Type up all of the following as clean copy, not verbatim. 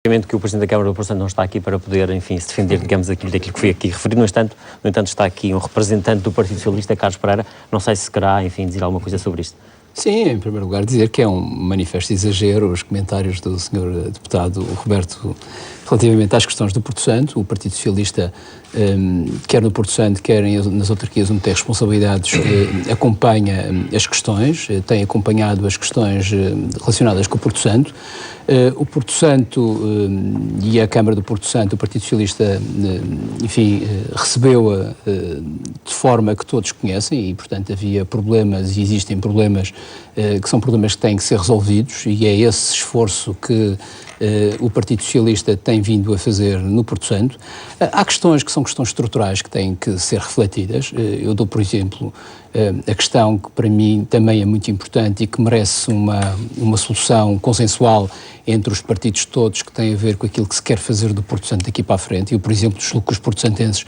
Obviamente que o Presidente da Câmara do Porto Santo não está aqui para poder, enfim, se defender, digamos, daquilo que foi aqui referido. No entanto, está aqui um representante do Partido Socialista, Carlos Pereira. Não sei se querá, enfim, dizer alguma coisa sobre isto. Sim, em primeiro lugar dizer que é um manifesto de exagero os comentários do Sr. Deputado Roberto relativamente às questões do Porto Santo. O Partido Socialista, quer no Porto Santo, quer nas autarquias onde tem responsabilidades, acompanha as questões, tem acompanhado as questões relacionadas com o Porto Santo. O Porto Santo e a Câmara do Porto Santo, o Partido Socialista, enfim, recebeu-a de forma que todos conhecem e, portanto, havia problemas e existem problemas que são problemas que têm que ser resolvidos e é esse esforço que o Partido Socialista tem vindo a fazer no Porto Santo. Há questões que são questões estruturais que têm que ser refletidas. Eu dou, por exemplo, a questão que para mim também é muito importante e que merece uma solução consensual entre os partidos todos, que tem a ver com aquilo que se quer fazer do Porto Santo daqui para a frente. Eu, por exemplo, julgo que os porto-santenses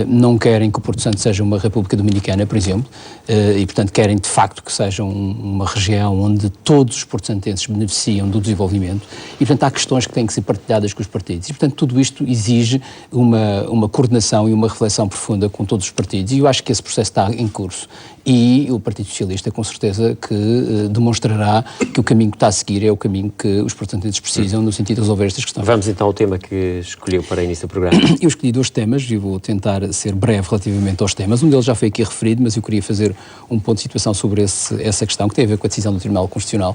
não querem que o Porto Santo seja uma República Dominicana, por exemplo, e, portanto, querem de facto que seja uma região onde todos os porto-santenses beneficiam do desenvolvimento e, portanto, há questões que têm que ser partilhadas com os partidos. E, portanto, tudo isto exige uma coordenação e uma reflexão profunda com todos os partidos. E eu acho que esse processo está em curso. E o Partido Socialista, com certeza, que demonstrará que o caminho que está a seguir é o caminho que os portugueses precisam no sentido de resolver estas questões. Vamos então ao tema que escolheu para início do programa. Eu escolhi 2 temas e vou tentar ser breve relativamente aos temas. Um deles já foi aqui referido, mas eu queria fazer um ponto de situação sobre essa questão, que tem a ver com a decisão do Tribunal Constitucional,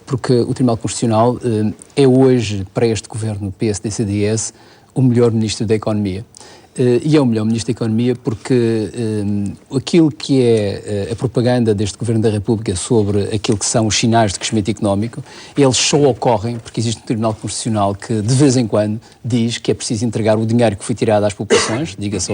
porque o Tribunal Constitucional é hoje, para este governo PSD-CDS, o melhor Ministro da Economia. E é o melhor Ministro da Economia porque aquilo que é a propaganda deste Governo da República sobre aquilo que são os sinais de crescimento económico, eles só ocorrem porque existe um Tribunal Constitucional que de vez em quando diz que é preciso entregar o dinheiro que foi tirado às populações, diga-se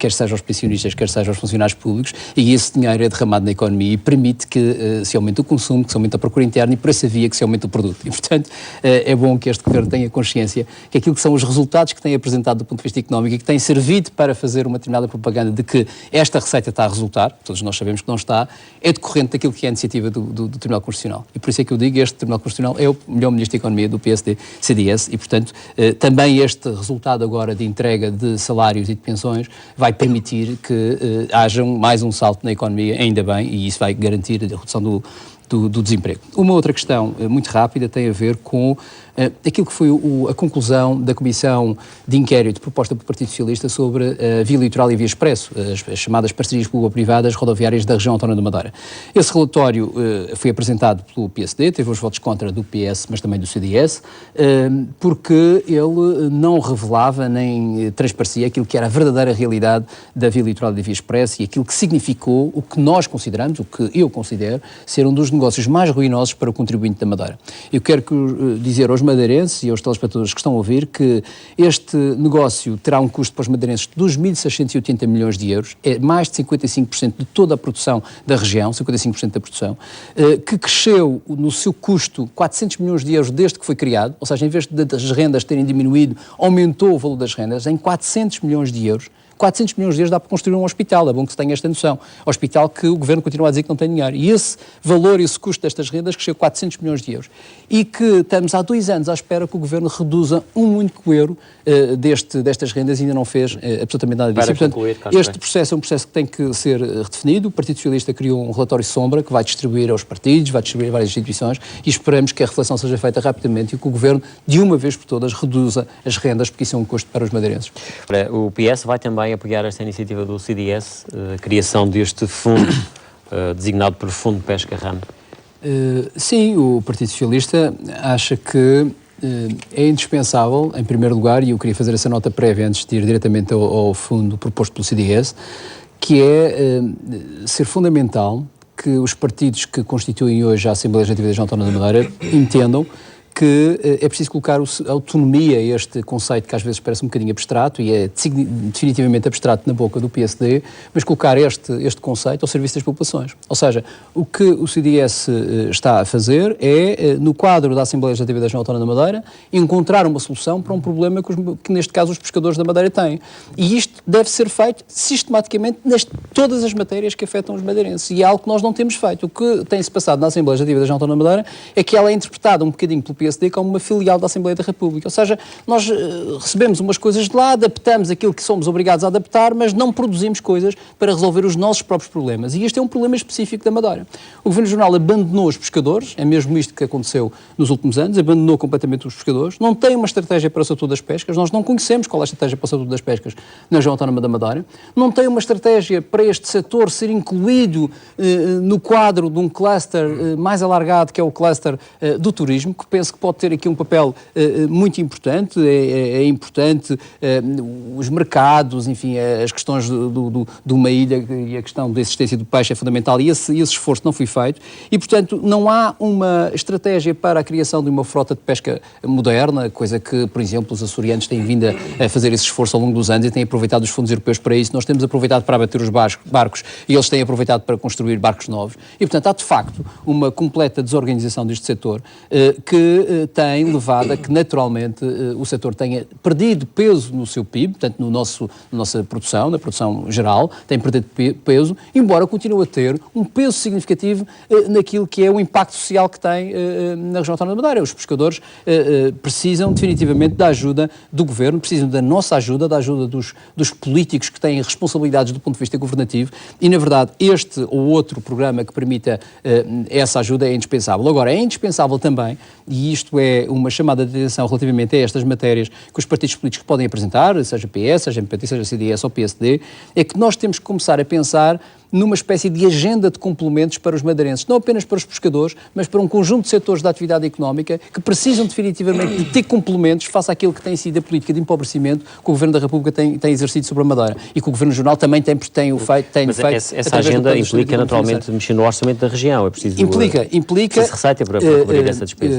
quer seja aos pensionistas, quer seja aos funcionários públicos, e esse dinheiro é derramado na economia e permite que se aumente o consumo, que se aumente a procura interna e por essa via que se aumente o produto. E, portanto, é bom que este Governo tenha consciência que aquilo que são os resultados que tem apresentado do ponto de vista económico e que tem servido para fazer uma determinada propaganda de que esta receita está a resultar, todos nós sabemos que não está, é decorrente daquilo que é a iniciativa do Tribunal Constitucional. E por isso é que eu digo, este Tribunal Constitucional é o melhor Ministro da Economia do PSD-CDS e, portanto, também este resultado agora de entrega de salários e de pensões vai permitir que haja mais um salto na economia, ainda bem, e isso vai garantir a redução do desemprego. Uma outra questão muito rápida tem a ver com aquilo que foi a conclusão da Comissão de Inquérito proposta pelo Partido Socialista sobre a Via Litoral e a Via Expresso, as chamadas parcerias público-privadas rodoviárias da região autónoma da Madeira. Esse relatório foi apresentado pelo PSD, teve os votos contra do PS, mas também do CDS, porque ele não revelava nem transparecia aquilo que era a verdadeira realidade da Via Litoral e da Via Expresso e aquilo que significou o que nós consideramos, o que eu considero, ser um dos negócios mais ruinosos para o contribuinte da Madeira. Eu quero dizer aos madeirenses e aos telespectadores que estão a ouvir que este negócio terá um custo para os madeirenses de 2.680 milhões de euros, é mais de 55% de toda a produção da região, 55% da produção, que cresceu no seu custo 400 milhões de euros desde que foi criado, ou seja, em vez das rendas terem diminuído, aumentou o valor das rendas em 400 milhões de euros. 400 milhões de euros dá para construir um hospital, é bom que se tenha esta noção. Hospital que o Governo continua a dizer que não tem dinheiro. E esse valor, esse custo destas rendas cresceu 400 milhões de euros. E que estamos há 2 anos à espera que o Governo reduza um único euro destas rendas e ainda não fez absolutamente nada disso. Para e, portanto, concluir, este processo é um processo que tem que ser redefinido. O Partido Socialista criou um relatório sombra que vai distribuir aos partidos, vai distribuir a várias instituições e esperamos que a reflexão seja feita rapidamente e que o Governo, de uma vez por todas, reduza as rendas, porque isso é um custo para os madeirenses. O PS vai também apoiar esta iniciativa do CDS, a criação deste fundo, designado por Fundo de Pesca RAM. Sim, o Partido Socialista acha que é indispensável, em primeiro lugar, e eu queria fazer essa nota prévia antes de ir diretamente ao fundo proposto pelo CDS, que é ser fundamental que os partidos que constituem hoje a Assembleia Legislativa da Região Autónoma da Madeira entendam que é preciso colocar a autonomia, este conceito que às vezes parece um bocadinho abstrato e é definitivamente abstrato na boca do PSD, mas colocar este conceito ao serviço das populações. Ou seja, o que o CDS está a fazer é, no quadro da Assembleia Legislativa da Região Autónoma da Madeira, encontrar uma solução para um problema que neste caso os pescadores da Madeira têm. E isto deve ser feito sistematicamente todas as matérias que afetam os madeirenses. E é algo que nós não temos feito. O que tem-se passado na Assembleia Legislativa da Região Autónoma da Madeira é que ela é interpretada um bocadinho pelo PSD como uma filial da Assembleia da República. Ou seja, nós recebemos umas coisas de lá, adaptamos aquilo que somos obrigados a adaptar, mas não produzimos coisas para resolver os nossos próprios problemas. E este é um problema específico da Madeira. O Governo Regional abandonou os pescadores, é mesmo isto que aconteceu nos últimos anos, abandonou completamente os pescadores, não tem uma estratégia para o setor das pescas, nós não conhecemos qual é a estratégia para o setor das pescas na região autónoma da Madeira, não tem uma estratégia para este setor ser incluído no quadro de um cluster mais alargado, que é o cluster do turismo, que penso que pode ter aqui um papel muito importante, é importante os mercados, enfim, as questões de uma ilha e a questão da existência do peixe é fundamental e esse esforço não foi feito e, portanto, não há uma estratégia para a criação de uma frota de pesca moderna, coisa que, por exemplo, os açorianos têm vindo a fazer esse esforço ao longo dos anos e têm aproveitado os fundos europeus para isso. Nós temos aproveitado para abater os barcos e eles têm aproveitado para construir barcos novos e, portanto, há de facto uma completa desorganização deste setor que tem levado a que, naturalmente, o setor tenha perdido peso no seu PIB, portanto, na nossa produção, na produção geral, tem perdido peso, embora continue a ter um peso significativo naquilo que é o impacto social que tem na região autónoma da Madeira. Os pescadores precisam definitivamente da ajuda do Governo, precisam da nossa ajuda, da ajuda dos políticos que têm responsabilidades do ponto de vista governativo e, na verdade, este ou outro programa que permita essa ajuda é indispensável. Agora, é indispensável também, e isto é uma chamada de atenção relativamente a estas matérias que os partidos políticos podem apresentar, seja PS, seja MPT, seja CDS ou PSD, é que nós temos que começar a pensar numa espécie de agenda de complementos para os madeirenses, não apenas para os pescadores, mas para um conjunto de setores da atividade económica que precisam definitivamente de ter complementos face àquilo que tem sido a política de empobrecimento que o Governo da República tem exercido sobre a Madeira e que o Governo Regional também tem feito. Mas essa agenda implica naturalmente mexer no orçamento da região, é preciso... Implica receita para cobrir essa despesa.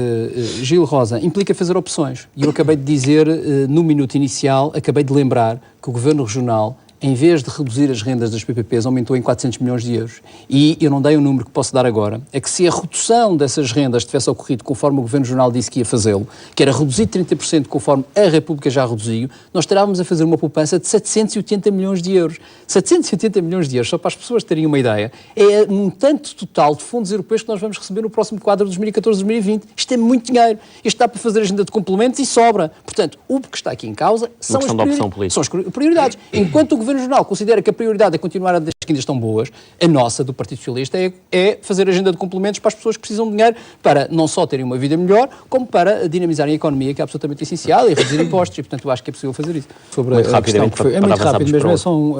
Gil Rosa, implica fazer opções. E eu acabei de dizer, no minuto inicial, acabei de lembrar que o Governo Regional, em vez de reduzir as rendas das PPPs, aumentou em 400 milhões de euros. E eu não dei o número que posso dar agora, é que se a redução dessas rendas tivesse ocorrido conforme o Governo Regional disse que ia fazê-lo, que era reduzir 30% conforme a República já reduziu, nós estaríamos a fazer uma poupança de 780 milhões de euros. 780 milhões de euros, só para as pessoas terem uma ideia, é um montante total de fundos europeus que nós vamos receber no próximo quadro de 2014-2020. Isto é muito dinheiro. Isto dá para fazer agenda de complementos e sobra. Portanto, o que está aqui em causa são as prioridades. Enquanto o Governo Regional considera que a prioridade é continuar a que ainda estão boas, a nossa, do Partido Socialista, é fazer agenda de complementos para as pessoas que precisam de dinheiro para não só terem uma vida melhor, como para dinamizarem a economia, que é absolutamente essencial, e reduzir impostos, e portanto eu acho que é possível fazer isso. Sobre muito a questão que foi, é muito rápido mesmo, são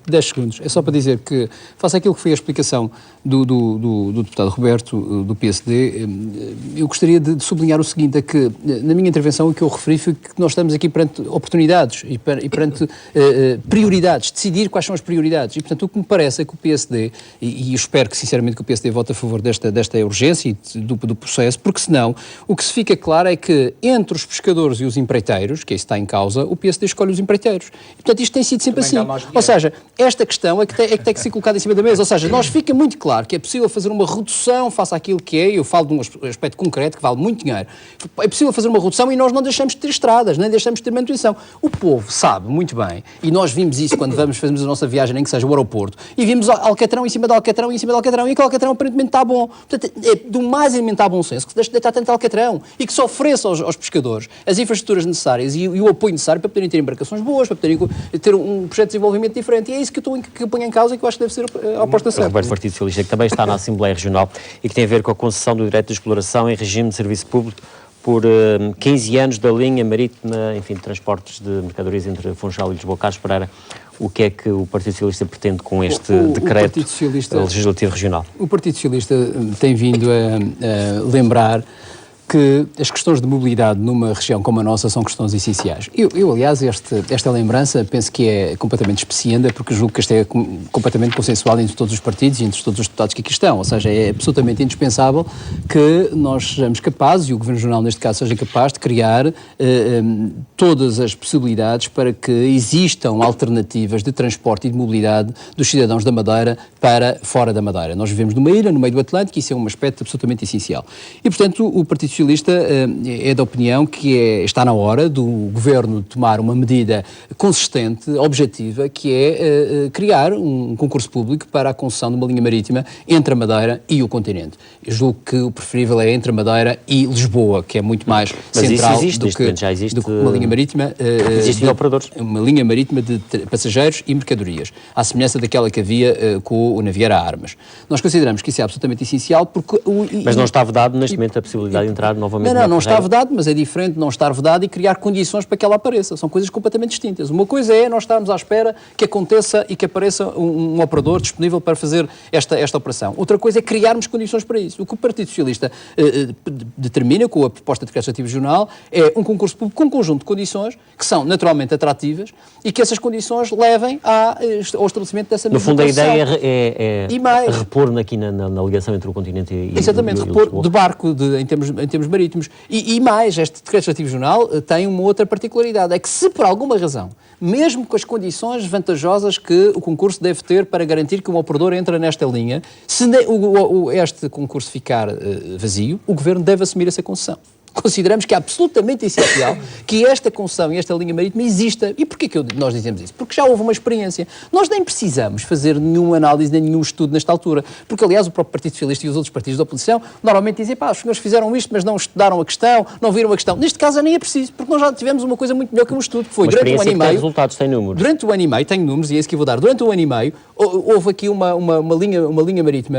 10 segundos. É só para dizer que, face àquilo que foi a explicação do deputado Roberto, do PSD, eu gostaria de sublinhar o seguinte, é que na minha intervenção o que eu referi foi que nós estamos aqui perante oportunidades e perante prioridades, decidir quais são as prioridades, e portanto o que me parece é que o PSD, e eu espero que sinceramente que o PSD vote a favor desta urgência e do processo, porque senão o que se fica claro é que entre os pescadores e os empreiteiros, que isso está em causa, o PSD escolhe os empreiteiros. E, portanto, isto tem sido sempre assim. Ou seja, esta questão é que tem que ser colocada em cima da mesa. Ou seja, nós fica muito claro que é possível fazer uma redução face àquilo que é, eu falo de um aspecto concreto que vale muito dinheiro, é possível fazer uma redução e nós não deixamos de ter estradas, nem deixamos de ter manutenção. O povo sabe muito bem, e nós vimos isso quando fazemos a nossa viagem, nem que seja o aeroporto, e vimos Alcatrão em cima de Alcatrão, em cima de Alcatrão, e aquele Alcatrão aparentemente está bom. Portanto, é do mais elementar bom senso que se deixe de deitar tanto Alcatrão e que se ofereça aos pescadores as infraestruturas necessárias e o apoio necessário para poderem ter embarcações boas, para poderem ter um projeto de desenvolvimento diferente. E é isso que eu ponho em causa e que eu acho que deve ser a aposta certa. Roberto, Partido Socialista, que também está na Assembleia Regional e que tem a ver com a concessão do direito de exploração em regime de serviço público por 15 anos da linha marítima, enfim, de transportes de mercadorias entre Funchal e Lisboa-Carlos Pereira. O que é que o Partido Socialista pretende com este decreto legislativo regional? O Partido Socialista tem vindo a lembrar que as questões de mobilidade numa região como a nossa são questões essenciais. Eu aliás, esta lembrança penso que é completamente especienda, porque julgo que esta é completamente consensual entre todos os partidos e entre todos os deputados que aqui estão. Ou seja, é absolutamente indispensável que nós sejamos capazes, e o Governo Regional neste caso seja capaz de criar todas as possibilidades para que existam alternativas de transporte e de mobilidade dos cidadãos da Madeira para fora da Madeira. Nós vivemos numa ilha, no meio do Atlântico, e isso é um aspecto absolutamente essencial. E, portanto, o Partido Socialista é da opinião que está na hora do Governo tomar uma medida consistente, objetiva, que é criar um concurso público para a concessão de uma linha marítima entre a Madeira e o continente. Eu julgo que o preferível é entre a Madeira e Lisboa, que é muito mais central do que uma linha marítima. Existem operadores. Uma linha marítima de passageiros e mercadorias, à semelhança daquela que havia com o Naviera Armas. Nós consideramos que isso é absolutamente essencial porque... Mas não está vedado neste momento a possibilidade de entrar novamente Não está vedado, mas é diferente não estar vedado e criar condições para que ela apareça. São coisas completamente distintas. Uma coisa é nós estarmos à espera que aconteça e que apareça um operador disponível para fazer esta operação. Outra coisa é criarmos condições para isso. O que o Partido Socialista determina com a proposta de decreto legislativo regional é um concurso público com um conjunto de condições que são naturalmente atrativas e que essas condições levem ao estabelecimento dessa mesma No fundo, a ideia é repor aqui na ligação entre o continente e exatamente, repor de barco em termos marítimos. E mais, este decreto legislativo regional tem uma outra particularidade, é que se por alguma razão, mesmo com as condições vantajosas que o concurso deve ter para garantir que um operador entra nesta linha, se este concurso ficar vazio, o Governo deve assumir essa concessão. Consideramos que é absolutamente essencial que esta concessão e esta linha marítima exista. E porquê que nós dizemos isso? Porque já houve uma experiência. Nós nem precisamos fazer nenhuma análise, nem nenhum estudo nesta altura. Porque, aliás, o próprio Partido Socialista e os outros partidos da oposição normalmente dizem, os senhores fizeram isto, mas não estudaram a questão, não viram a questão. Neste caso, nem é preciso, porque nós já tivemos uma coisa muito melhor que um estudo, que foi durante um ano e meio. Resultados, tem números. Durante um ano e meio, tenho números, e é isso que eu vou dar. Durante um ano e meio, houve aqui uma linha marítima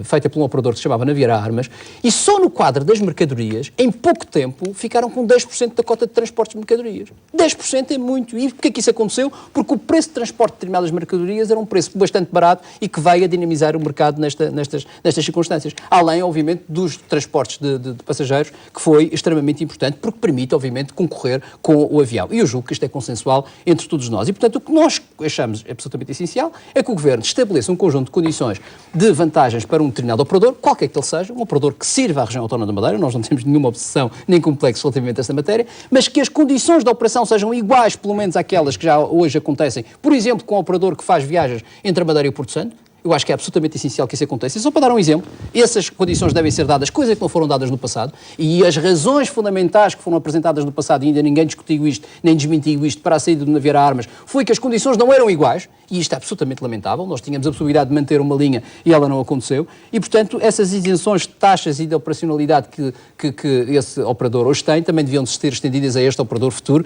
feita por um operador que se chamava Naviera Armas, e só no quadro das mercadorias, em pouco tempo, ficaram com 10% da cota de transportes de mercadorias. 10% é muito. E porquê que isso aconteceu? Porque o preço de transporte de determinadas mercadorias era um preço bastante barato e que veio a dinamizar o mercado nestas circunstâncias. Além, obviamente, dos transportes de passageiros, que foi extremamente importante, porque permite, obviamente, concorrer com o avião. E eu julgo que isto é consensual entre todos nós. E, portanto, o que nós achamos absolutamente essencial é que o Governo estabeleça um conjunto de condições de vantagens para um determinado operador, qualquer que ele seja, um operador que sirva à região autónoma da Madeira. Nós não temos nenhuma obsessão nem complexo relativamente a esta matéria, mas que as condições da operação sejam iguais, pelo menos àquelas que já hoje acontecem, por exemplo, com o operador que faz viagens entre a Madeira e o Porto Santo. Eu acho que é absolutamente essencial que isso aconteça. E só para dar um exemplo, essas condições devem ser dadas, coisas que não foram dadas no passado, e as razões fundamentais que foram apresentadas no passado, e ainda ninguém discutiu isto, nem desmentiu isto, para a saída do Naviera Armas, foi que as condições não eram iguais, e isto é absolutamente lamentável. Nós tínhamos a possibilidade de manter uma linha e ela não aconteceu, e, portanto, essas isenções de taxas e de operacionalidade que esse operador hoje tem, também deviam ser estendidas a este operador futuro.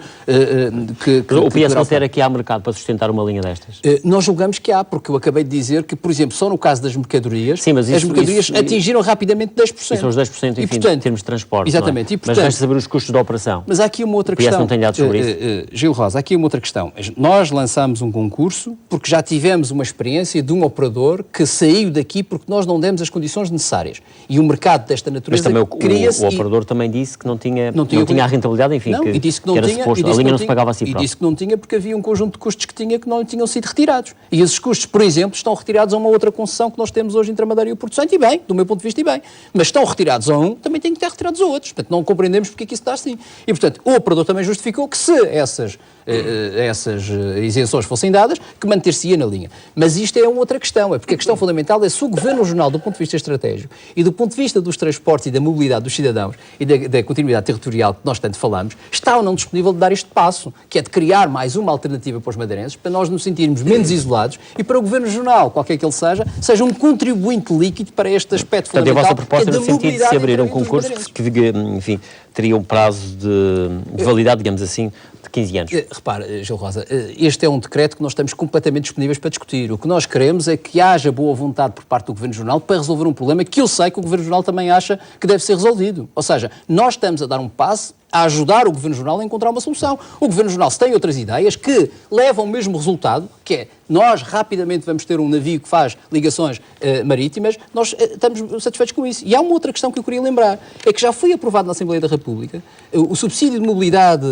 O PS considera que há mercado para sustentar uma linha destas? Nós julgamos que há, porque eu acabei de dizer que, por exemplo, só no caso das mercadorias, sim, mas as mercadorias atingiram rapidamente 10%. São os 10%, enfim, e, portanto, em termos de transporte. Exatamente. E, portanto, mas resta saber os custos da operação. Mas há aqui uma outra questão. Não tem dados sobre isso. Gil Rosa, há aqui uma outra questão. Nós lançámos um concurso porque já tivemos uma experiência de um operador que saiu daqui porque nós não demos as condições necessárias. E o mercado desta natureza cria-se... O operador também disse que não tinha a rentabilidade, enfim, e disse que não era tinha, suposto, a linha não se pagava a si própria. E disse que não tinha porque havia um conjunto de custos que tinha que não tinham sido retirados. E esses custos, por exemplo, estão retirados a uma outra concessão que nós temos hoje entre a Madeira e o Porto Santo, e bem, do meu ponto de vista, e bem. Mas estão retirados a um, também têm que estar retirados a outros. Portanto, não compreendemos porque é que isso está assim. E, portanto, o operador também justificou que se essas isenções fossem dadas, que manter-se-ia na linha. Mas isto é uma outra questão, é porque a questão fundamental é se o Governo Regional, do ponto de vista estratégico e do ponto de vista dos transportes e da mobilidade dos cidadãos e da continuidade territorial que nós tanto falamos, está ou não disponível de dar este passo, que é de criar mais uma alternativa para os madeirenses, para nós nos sentirmos menos isolados e para o Governo Regional, qualquer que ele seja um contribuinte líquido para este aspecto fundamental. Portanto, a vossa proposta no sentido de se abrir um concurso que, enfim, teria um prazo de validade, digamos assim, de 15 anos. Repare, Gil Rosa, este é um decreto que nós estamos completamente disponíveis para discutir. O que nós queremos é que haja boa vontade por parte do Governo Regional para resolver um problema que eu sei que o Governo Regional também acha que deve ser resolvido. Ou seja, nós estamos a dar um passo a ajudar o Governo Regional a encontrar uma solução. O Governo Regional, se tem outras ideias que levam ao mesmo resultado, que é nós rapidamente vamos ter um navio que faz ligações marítimas, nós estamos satisfeitos com isso. E há uma outra questão que eu queria lembrar, é que já foi aprovado na Assembleia da República o subsídio de mobilidade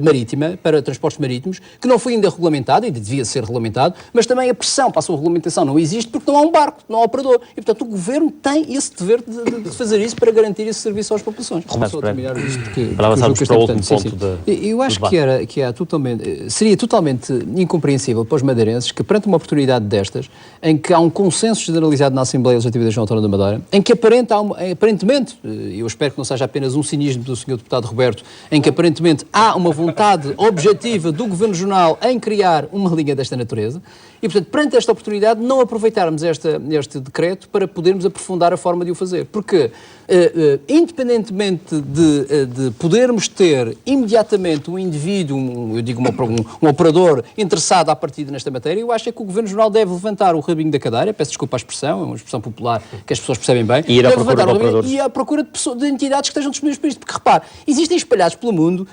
marítima para transportes marítimos, que não foi ainda regulamentado, ainda devia ser regulamentado, mas também a pressão para a sua regulamentação não existe porque não há um barco, não há operador. E, portanto, o Governo tem esse dever de fazer isso para garantir esse serviço às populações. Só terminar isto para avançarmos para o último ponto Eu acho que é seria totalmente incompreensível para os madeirenses que, perante uma oportunidade destas, em que há um consenso generalizado na Assembleia Legislativa da Região Autónoma da Madeira, em que aparentemente, eu espero que não seja apenas um cinismo do Sr. Deputado Roberto, em que aparentemente há uma vontade objetiva do Governo Regional em criar uma linha desta natureza, e, portanto, perante esta oportunidade, não aproveitarmos este decreto para podermos aprofundar a forma de o fazer. Porque, independentemente de podermos ter imediatamente um indivíduo, um operador interessado à partida nesta matéria, eu acho que o Governo Regional deve levantar o rabinho da cadeira, peço desculpa à expressão, é uma expressão popular que as pessoas percebem bem, e ir à procura de operadores. E à procura de entidades que estejam disponíveis para isto. Porque, repare, existem espalhados pelo mundo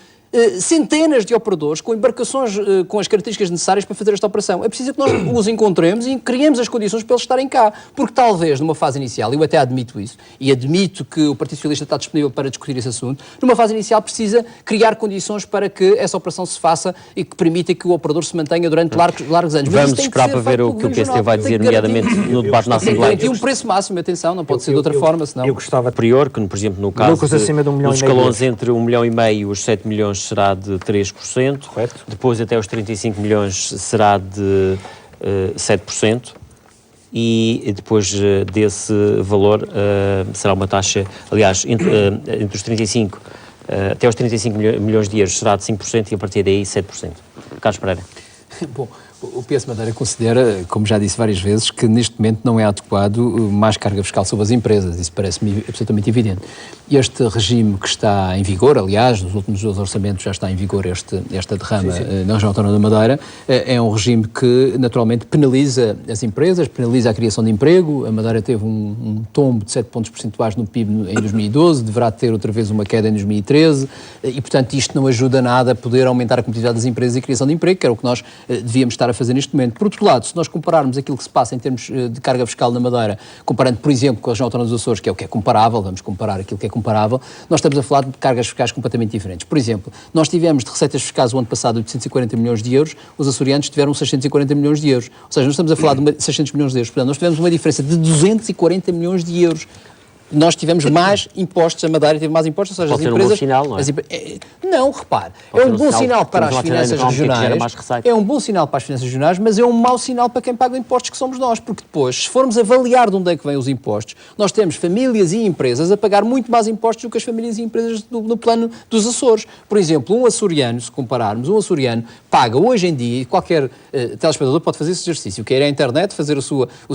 centenas de operadores com embarcações com as características necessárias para fazer esta operação. É preciso que nós os encontremos e criemos as condições para eles estarem cá. Porque talvez, numa fase inicial, eu até admito isso, e admito que o Partido Socialista está disponível para discutir esse assunto, numa fase inicial precisa criar condições para que essa operação se faça e que permita que o operador se mantenha durante largos anos. Vamos esperar para ver o que o PSD vai dizer, nomeadamente no debate na Assembleia. Tem aqui um preço máximo, atenção, não pode ser de outra forma, senão... Eu gostava superior, que, por exemplo, no caso dos escalões entre 1,5 milhão e os 7 milhões será de 3%. Correto. Depois até os 35 milhões será de 7%. E depois desse valor será uma taxa, aliás, entre os 35 até os 35 milhões de euros será de 5% e a partir daí 7%. Carlos Pereira. Bom, o PS Madeira considera, como já disse várias vezes, que neste momento não é adequado mais carga fiscal sobre as empresas. Isso parece-me absolutamente evidente. Este regime que está em vigor, aliás, nos últimos 2 orçamentos já está em vigor esta derrama na região autónoma da Madeira, é um regime que naturalmente penaliza as empresas, penaliza a criação de emprego. A Madeira teve um tombo de 7 pontos percentuais no PIB em 2012, deverá ter outra vez uma queda em 2013 e, portanto, isto não ajuda nada a poder aumentar a competitividade das empresas e a criação de emprego, que era o que nós devíamos estar a fazer neste momento. Por outro lado, se nós compararmos aquilo que se passa em termos de carga fiscal na Madeira, comparando, por exemplo, com a região autónoma dos Açores, que é o que é comparável, vamos comparar aquilo que é comparável, nós estamos a falar de cargas fiscais completamente diferentes. Por exemplo, nós tivemos de receitas fiscais o ano passado 840 milhões de euros, os açorianos tiveram 640 milhões de euros. Ou seja, nós estamos a falar de 600 milhões de euros. Portanto, nós tivemos uma diferença de 240 milhões de euros. Nós tivemos mais impostos, a Madeira teve mais impostos, ou seja, pode as empresas... Ser um bom sinal, não é? Não, repare, é um bom sinal para as finanças regionais, é um bom sinal para as finanças regionais, mas é um mau sinal para quem paga impostos, que somos nós, porque depois, se formos avaliar de onde é que vêm os impostos, nós temos famílias e empresas a pagar muito mais impostos do que as famílias e empresas no plano dos Açores. Por exemplo, um açoriano, se compararmos, um açoriano paga hoje em dia, e qualquer telespectador pode fazer esse exercício, que é ir à internet, fazer o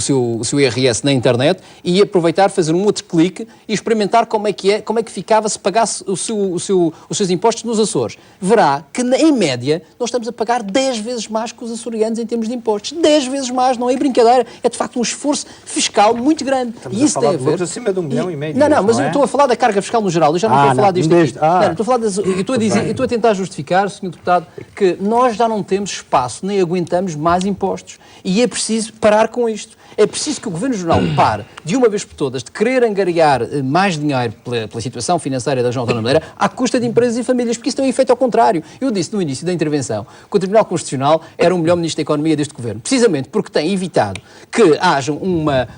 seu IRS na internet e aproveitar, fazer um outro clique e experimentar como é que ficava se pagasse os seus impostos nos Açores. Verá que, em média, nós estamos a pagar 10 vezes mais que os açorianos em termos de impostos. 10 vezes mais, não é brincadeira, é de facto um esforço fiscal muito grande. Estamos e isso a falar tem a ver... acima de 1,5 milhão. Não, mas eu estou a falar da carga fiscal no geral, eu já não estou a falar disto aqui. Não, estou a falar eu estou a tentar justificar, Sr. Deputado, que nós já não temos espaço, nem aguentamos mais impostos. E é preciso parar com isto. É preciso que o Governo Regional pare, de uma vez por todas, de querer angariar mais dinheiro pela situação financeira da região autónoma da Madeira à custa de empresas e famílias, porque isso tem um efeito ao contrário. Eu disse no início da intervenção que o Tribunal Constitucional era o melhor Ministro da Economia deste Governo, precisamente porque tem evitado que haja uma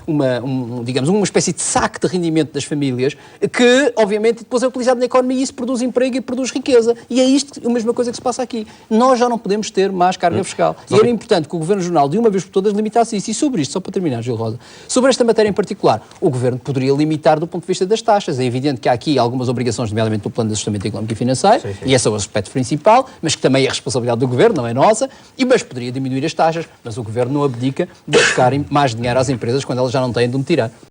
espécie de saque de rendimento das famílias que, obviamente, depois é utilizado na economia e isso produz emprego e produz riqueza. E é isto a mesma coisa que se passa aqui. Nós já não podemos ter mais carga fiscal. E era importante que o Governo Regional, de uma vez por todas, limitasse isso. E sobre isto, só para terminar, Gil Rosa, sobre esta matéria em particular, o Governo poderia limitar do ponto de vista das taxas. É evidente que há aqui algumas obrigações, nomeadamente do Plano de Ajustamento Económico e Financeiro, e esse é o aspecto principal, mas que também é responsabilidade do Governo, não é nossa, mas poderia diminuir as taxas, mas o Governo não abdica de buscar mais dinheiro às empresas quando elas já não têm de onde tirar.